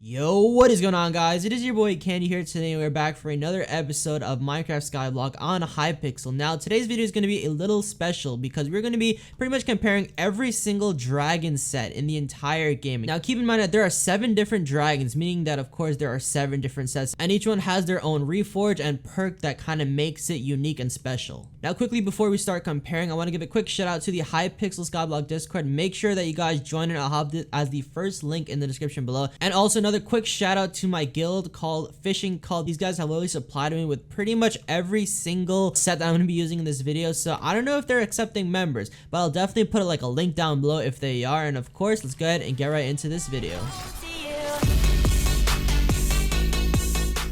Yo, what is going on, guys? It is your boy Candy here today, and we're back for another episode of Minecraft Skyblock on Hypixel. Now, today's video is going to be a little special because we're going to be pretty much comparing every single dragon set in the entire game. Now, keep in mind that there are 7 different dragons, meaning that, of course, there are 7 different sets, and each one has their own reforge and perk that kind of makes it unique and special. Now, quickly, before we start comparing, I want to give a quick shout out to the Hypixel Skyblock Discord. Make sure that you guys join it. I'll have it as the first link in the description below. And also, another quick shout out to my guild called Fishing Cult. These guys have literally supplied me with pretty much every single set that I'm going to be using in this video, so I don't know if they're accepting members, but I'll definitely put a link down below if they are. And of course, let's go ahead and get right into this video.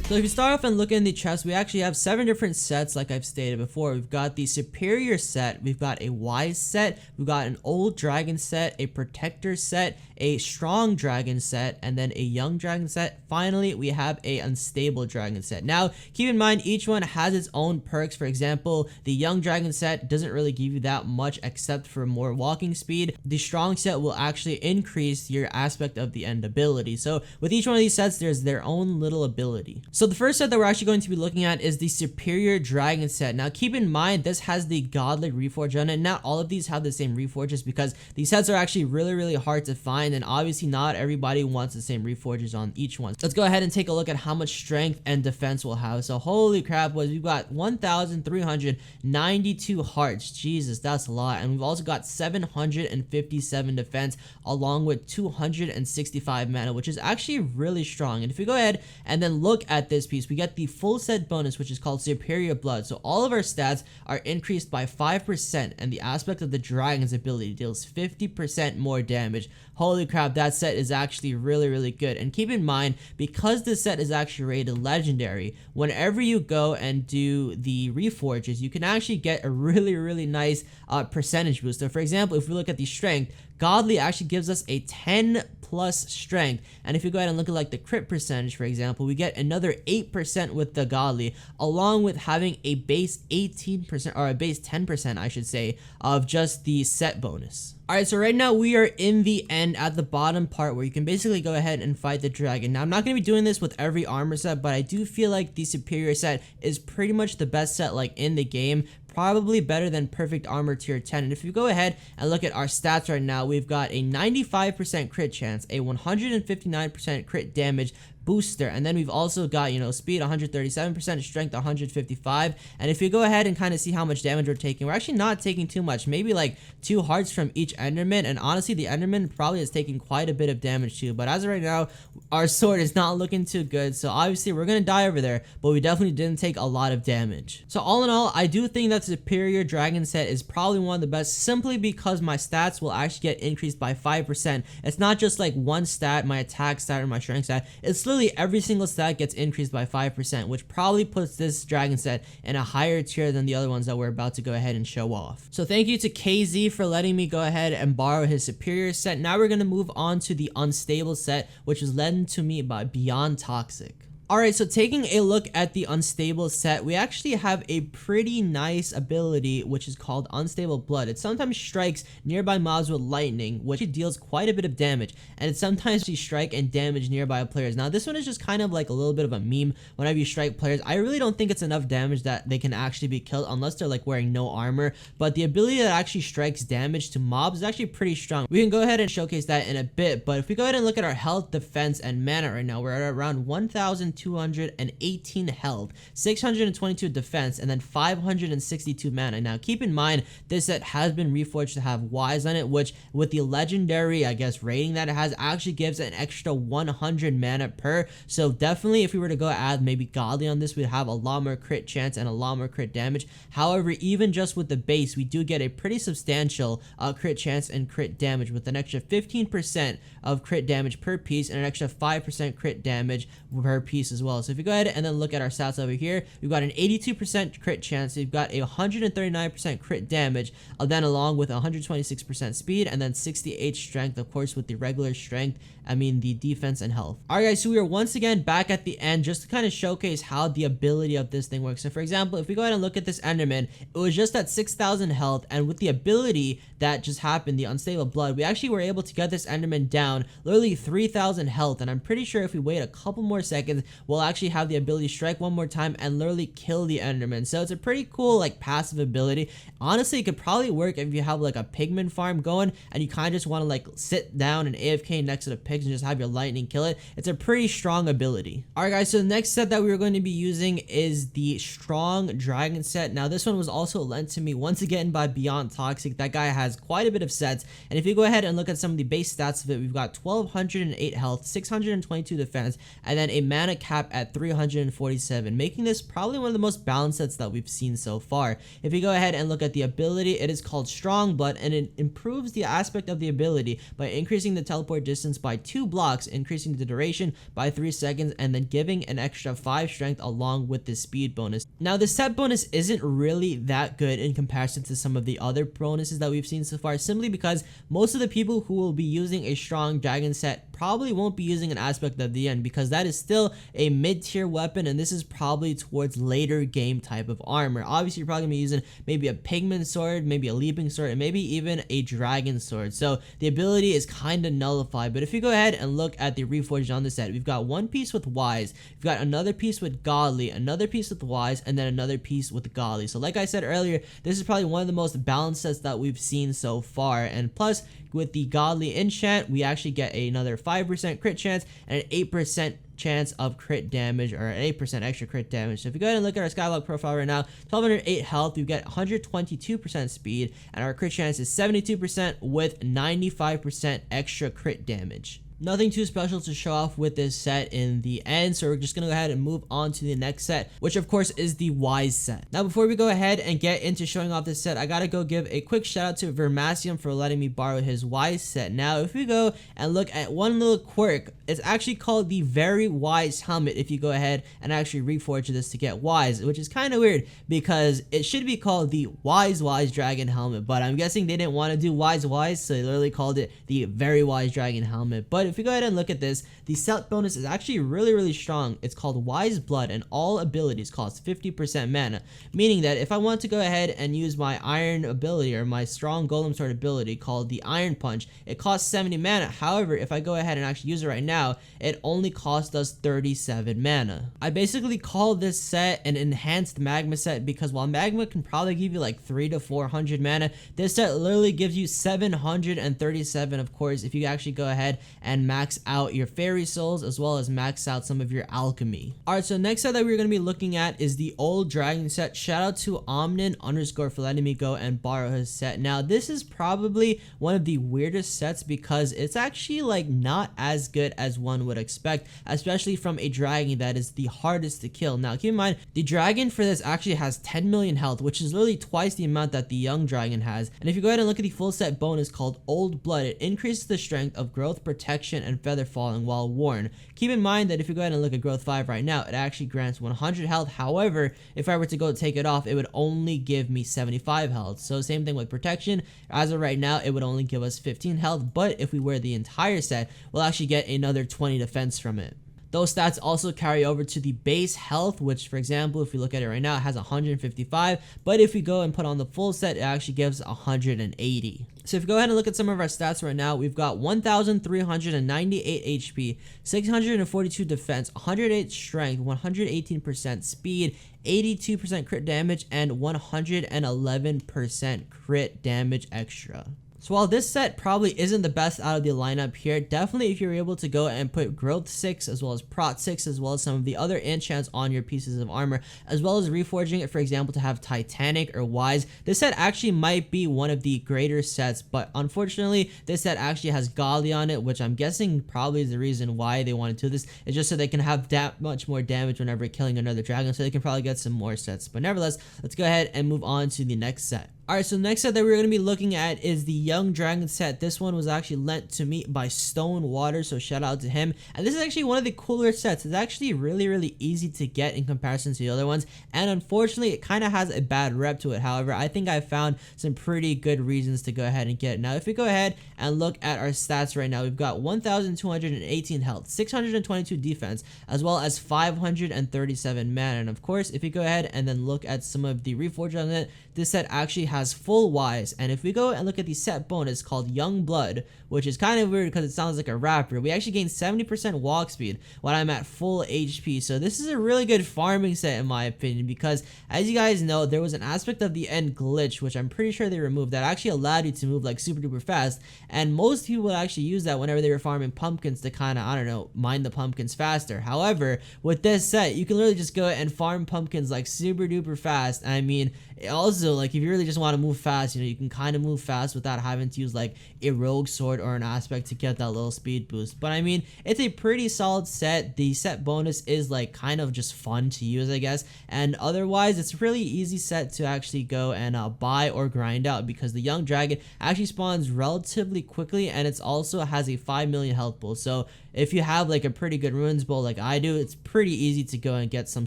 So if you start off and look in the chest, we actually have 7 different sets like I've stated before. We've got the superior set, we've got a wise set, we've got an old dragon set, a protector set, a strong dragon set, and then a young dragon set. Finally, we have a unstable dragon set. Now, keep in mind each one has its own perks. For example, the young dragon set doesn't really give you that much except for more walking speed. The strong set will actually increase your aspect of the end ability. So with each one of these sets, there's their own little ability. So the first set that we're actually going to be looking at is the superior dragon set. Now keep in mind this has the godly reforge on it. Not all of these have the same reforges because these sets are actually really hard to find, and obviously not everybody wants the same reforges on each one. Let's go ahead and take a look at how much strength and defense we'll have. So holy crap, boys, we've got 1,392 hearts. Jesus, that's a lot. And we've also got 757 defense along with 265 mana, which is actually really strong. And if we go ahead and then look at this piece, we get the full set bonus, which is called superior blood. So all of our stats are increased by 5%, and the aspect of the dragon's ability deals 50% more damage. Holy crap, that set is actually really good. And keep in mind, because this set is actually rated legendary, whenever you go and do the reforges, you can actually get a really nice percentage boost. So for example, if we look at the strength, godly actually gives us a 10+ strength, and if you go ahead and look at the crit percentage, for example, we get another 8% with the godly, along with having a base 18% or a base 10%, I should say, of just the set bonus. Alright, so right now we are in the end at the bottom part where you can basically go ahead and fight the dragon. Now I'm not going to be doing this with every armor set, but I do feel like the superior set is pretty much the best set in the game. Probably better than perfect armor tier 10. And if you go ahead and look at our stats right now, we've got a 95% crit chance, a 159% crit damage booster, and then we've also got, speed 137%, strength 155. And if you go ahead and kind of see how much damage we're taking, we're actually not taking too much, maybe 2 hearts from each enderman. And honestly, the enderman probably is taking quite a bit of damage too, but as of right now, our sword is not looking too good, so obviously we're gonna die over there, but we definitely didn't take a lot of damage. So all in all, I do think that the superior dragon set is probably one of the best, simply because my stats will actually get increased by 5%. It's not just one stat, my attack stat or my strength stat, it's literally every single stat gets increased by 5%, which probably puts this dragon set in a higher tier than the other ones that we're about to go ahead and show off. So thank you to KZ for letting me go ahead and borrow his superior set. Now we're going to move on to the unstable set, which is led to me by Beyond Toxic. Alright, so taking a look at the unstable set, we actually have a pretty nice ability which is called Unstable Blood. It sometimes strikes nearby mobs with lightning, which deals quite a bit of damage, and it sometimes you strike and damage nearby players. Now this one is just kind of a little bit of a meme. Whenever you strike players, I really don't think it's enough damage that they can actually be killed unless they're wearing no armor, but the ability that actually strikes damage to mobs is actually pretty strong. We can go ahead and showcase that in a bit, but if we go ahead and look at our health, defense, and mana right now, we're at around 1,218 health, 622 defense, and then 562 mana. Now keep in mind, this set has been reforged to have wise on it, which with the legendary, I guess, rating that it has, actually gives an extra 100 mana per. So definitely if we were to go add maybe godly on this, we'd have a lot more crit chance and a lot more crit damage. However, even just with the base, we do get a pretty substantial crit chance and crit damage with an extra 15% of crit damage per piece and an extra 5% crit damage per piece piece as well. So if you go ahead and then look at our stats over here, we've got an 82% crit chance, we've got a 139% crit damage, then along with 126% speed, and then 68 strength, of course, with the regular strength, the defense and health. Alright guys, so we are once again back at the end just to kind of showcase how the ability of this thing works. So for example, if we go ahead and look at this Enderman, it was just at 6,000 health, and with the ability that just happened, the unstable blood, we actually were able to get this Enderman down literally 3,000 health, and I'm pretty sure if we wait a couple more seconds, we'll actually have the ability to strike one more time and literally kill the Enderman. So it's a pretty cool like passive ability. Honestly, it could probably work if you have like a pigman farm going and you kind of just want to like sit down and AFK next to the pigs and just have your lightning kill it. It's a pretty strong ability. Alright guys, so the next set that we are going to be using is the strong dragon set. Now this one was also lent to me once again by Beyond Toxic. That guy has quite a bit of sets, and if you go ahead and look at some of the base stats of it, we've got 1208 health, 622 defense, and then a mana cap at 347, making this probably one of the most balanced sets that we've seen so far. If you go ahead and look at the ability, it is called Strong Blood, and it improves the aspect of the ability by increasing the teleport distance by 2 blocks, increasing the duration by 3 seconds, and then giving an extra 5 strength along with the speed bonus. Now the set bonus isn't really that good in comparison to some of the other bonuses that we've seen so far, simply because most of the people who will be using a strong dragon set probably won't be using an aspect of the end, because that is still a mid-tier weapon, and this is probably towards later game type of armor. Obviously you're probably gonna be using maybe a pigman sword, maybe a leaping sword, and maybe even a dragon sword, so the ability is kind of nullified. But if you go ahead and look at the reforged on the set, we've got one piece with wise, we've got another piece with godly, another piece with wise, and then another piece with godly. So like I said earlier, this is probably one of the most balanced sets that we've seen so far, and plus with the godly enchant, we actually get another 5% crit chance and an 8% chance of crit damage, or an 8% extra crit damage. So if you go ahead and look at our Skyblock profile right now, 1208 health, we get 122% speed, and our crit chance is 72% with 95% extra crit damage. Nothing too special to show off with this set in the end, so we're just gonna go ahead and move on to the next set, which of course is the wise set. Now before we go ahead and get into showing off this set, I gotta go give a quick shout out to Vermasium for letting me borrow his wise set. Now if we go and look at one little quirk, it's actually called the Very Wise Helmet if you go ahead and actually reforge this to get wise, which is kind of weird because it should be called the Wise Dragon Helmet, but I'm guessing they didn't want to do wise, so they literally called it the Very Wise Dragon Helmet. But if you go ahead and look at this, the set bonus is actually really strong. It's called Wise Blood, and all abilities cost 50% mana, meaning that if I want to go ahead and use my iron ability or my strong golem sword ability called the Iron Punch, it costs 70 mana. However, if I go ahead and actually use it right now, it only costs us 37 mana. I basically call this set an enhanced magma set because while magma can probably give you like 300 to 400 mana, this set literally gives you 737, of course, if you actually go ahead and max out your fairy souls as well as max out some of your alchemy. Alright, so next set that we're going to be looking at is the old dragon set. Shout out to Omnin_ for letting me go and borrow his set. Now this is probably one of the weirdest sets because it's actually like not as good as one would expect, especially from a dragon that is the hardest to kill. Now keep in mind, the dragon for this actually has 10 million health, which is literally twice the amount that the young dragon has. And if you go ahead and look at the full set bonus called Old Blood, it increases the strength of growth, protection, and feather falling while worn. Keep in mind that if you go ahead and look at growth 5 right now, it actually grants 100 health. However, if I were to go take it off, it would only give me 75 health. So same thing with protection. As of right now, it would only give us 15 health, but if we wear the entire set, we'll actually get another 20 defense from it. Those stats also carry over to the base health, which for example, if we look at it right now, it has 155, but if we go and put on the full set, it actually gives 180. So if you go ahead and look at some of our stats right now, we've got 1,398 HP, 642 defense, 108 strength, 118% speed, 82% crit damage, and 111% crit damage extra. So while this set probably isn't the best out of the lineup here, definitely if you're able to go and put growth 6 as well as prot 6 as well as some of the other enchants on your pieces of armor, as well as reforging it for example to have Titanic or Wise, this set actually might be one of the greater sets. But unfortunately this set actually has Godly on it, which I'm guessing probably is the reason why they want to do this. It's just so they can have that much more damage whenever killing another dragon, so they can probably get some more sets. But nevertheless, let's go ahead and move on to the next set. Alright, so the next set that we're going to be looking at is the Young Dragon set. This one was actually lent to me by Stonewater, so shout out to him. And this is actually one of the cooler sets. It's actually really easy to get in comparison to the other ones, and unfortunately it kind of has a bad rep to it. However, I think I found some pretty good reasons to go ahead and get it. Now if we go ahead and look at our stats right now, we've got 1,218 health, 622 defense, as well as 537 mana. And of course, if we go ahead and then look at some of the reforges on it, this set actually has full Ys. And if we go and look at the set bonus called Young Blood, which is kind of weird because it sounds like a rapper, we actually gain 70% walk speed when I'm at full HP. So this is a really good farming set in my opinion, because as you guys know, there was an aspect of the end glitch, which I'm pretty sure they removed, that actually allowed you to move like super duper fast, and most people would actually use that whenever they were farming pumpkins to kind of, I don't know, mine the pumpkins faster. However, with this set, you can literally just go and farm pumpkins like super duper fast. I mean, also, like, if you really just want to move fast, you know, you can kind of move fast without having to use like a rogue sword or an aspect to get that little speed boost. But I mean, it's a pretty solid set. The set bonus is like kind of just fun to use, I guess, and otherwise it's a really easy set to actually go and buy or grind out, because the Young Dragon actually spawns relatively quickly, and it's also has a 5 million health pool. So if you have like a pretty good runes bowl like I do, it's pretty easy to go and get some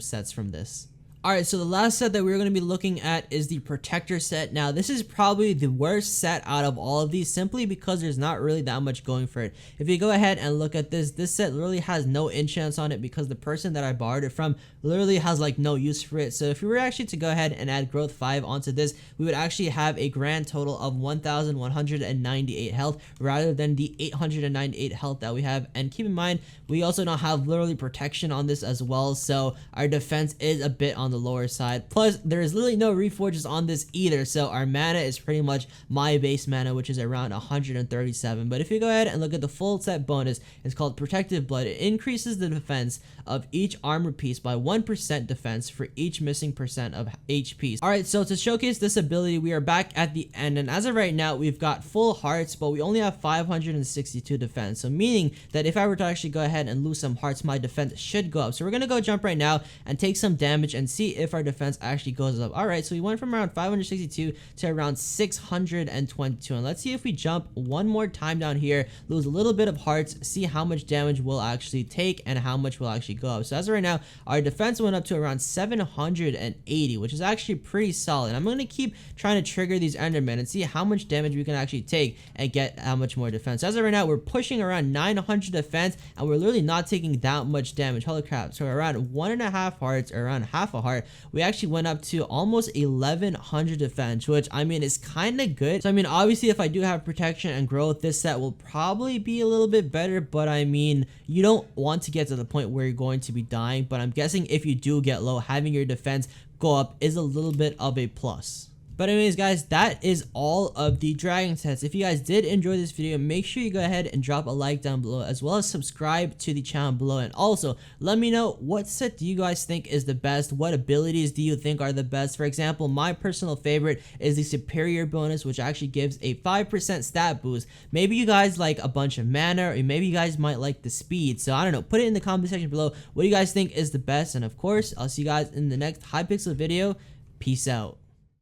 sets from this. Alright, so the last set that we're going to be looking at is the Protector set. Now, this is probably the worst set out of all of these, simply because there's not really that much going for it. If you go ahead and look at this set literally has no enchants on it, because the person that I borrowed it from literally has like no use for it. So if we were actually to go ahead and add growth 5 onto this, we would actually have a grand total of 1,198 health rather than the 898 health that we have. And keep in mind, we also don't have literally protection on this as well, so our defense is a bit on the lower side. Plus, there is literally no reforges on this either, so our mana is pretty much my base mana, which is around 137. But if you go ahead and look at the full set bonus, it's called Protective Blood. It increases the defense of each armor piece by 1% defense for each missing percent of HP. Alright, so to showcase this ability, we are back at the end, and as of right now, we've got full hearts, but we only have 562 defense. So meaning that if I were to actually go ahead and lose some hearts, my defense should go up. So we're gonna go jump right now and take some damage and see if our defense actually goes up. Alright, so we went from around 562 to around 622, and let's see if we jump one more time down here, lose a little bit of hearts, see how much damage we'll actually take and how much will actually go up. So as of right now, our defense went up to around 780, which is actually pretty solid. I'm going to keep trying to trigger these Endermen and see how much damage we can actually take and get how much more defense. So as of right now, we're pushing around 900 defense, and we're literally not taking that much damage. Holy crap. So around 1.5 hearts, or around half a heart, we actually went up to almost 1100 defense, which I mean is kind of good. So I mean, obviously if I do have protection and growth, this set will probably be a little bit better, but I mean, you don't want to get to the point where you're going to be dying, but I'm guessing if you do get low, having your defense go up is a little bit of a plus. But anyways guys, that is all of the dragon sets. If you guys did enjoy this video, make sure you go ahead and drop a like down below, as well as subscribe to the channel below. And also let me know, what set do you guys think is the best? What abilities do you think are the best? For example, my personal favorite is the Superior bonus, which actually gives a 5% stat boost. Maybe you guys like a bunch of mana, or maybe you guys might like the speed. So I don't know, put it in the comment section below. What do you guys think is the best? And of course, I'll see you guys in the next Hypixel video. Peace out.